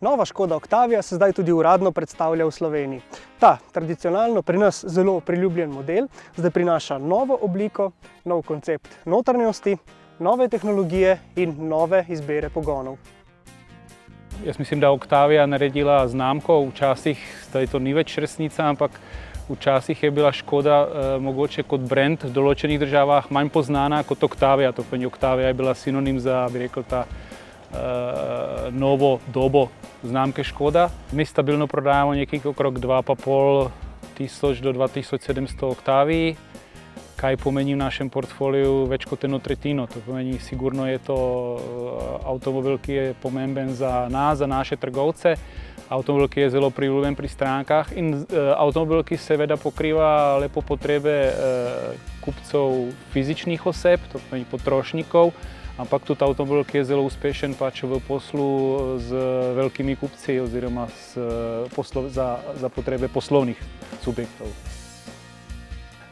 Nova Škoda Octavia se zdaj tudi uradno predstavlja v Sloveniji. Ta tradicionalno pri nas zelo priljubljen model zdaj prinaša novo obliko, nov koncept notranjosti, nove tehnologije in nove izbire pogonov. Jaz mislim, da je Octavia naredila znamko, včasih zdaj to ni več resnica, ampak včasih je bila Škoda mogoče kot brand v določenih državah manj poznana kot Octavia. To pomeni, Octavia je bila sinonim za, bi rekel, ta novo dobo znamke Škoda. Mi stabilno prodajamo nekaj okrog 2500 do 2700 Octavii, kaj pomeni v našem portfoliju več kot eno tretjino. To pomeni, sigurno je to avtomobil, ki je pomemben za nas, za naše trgovce, avtomobil, ki je zelo priljubljen pri strankah in avtomobil, ki seveda pokriva lepo potrebe kupcev fizičnih oseb, to pomeni potrošnikov, ampak tudi avtomobil, ki je zelo uspešen pač v poslu z velikimi kupci oziroma za potrebe poslovnih subjektov.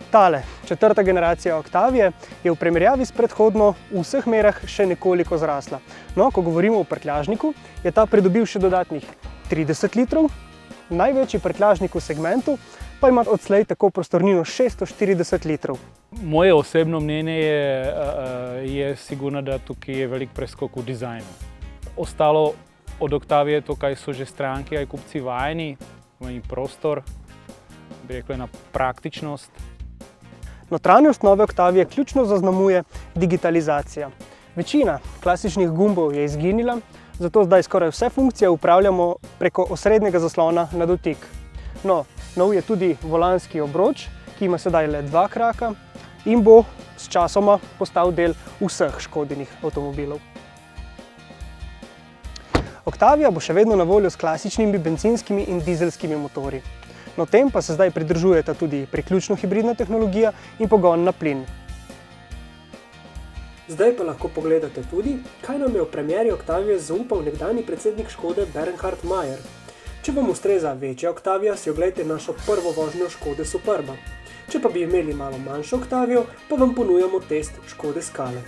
Tale, četrta generacija Octavie je v primerjavi s predhodno v vseh merah še nekoliko zrasla. No, ko govorimo o prtljažniku, je ta pridobil še dodatnih 30 litrov, največji prtljažnik v segmentu pa ima odslej tako prostornino 640 litrov. Moje osebno mnenje je sigurno, da tukaj je velik preskok v dizajnu. Ostalo od Octavie to, kaj so že stranki, aj kupci vajeni, prostor, bi rekel, ena praktičnost. Notranjost nove Octavie ključno zaznamuje digitalizacija. Večina klasičnih gumbov je izginila, zato zdaj skoraj vse funkcije upravljamo preko osrednjega zaslona na dotik. No, nov je tudi volanski obroč, ki ima sedaj le 2 kraka in bo s časoma postal del vseh Škodinih avtomobilov. Octavia bo še vedno na voljo s klasičnimi bencinskimi in dizelskimi motorji. No, tem pa se zdaj pridružujeta tudi priključno hibridna tehnologija in pogon na plin. Zdaj pa lahko pogledate tudi, kaj nam je v premieri Octavie zaupal nekdanji predsednik Škode Bernhard Maier. Če vam ustreza večja Octavia, si oglejte našo prvo vožnjo Škode Superba. Če pa bi imeli malo manjšo Octavio, pa vam ponujamo test Škode Scale.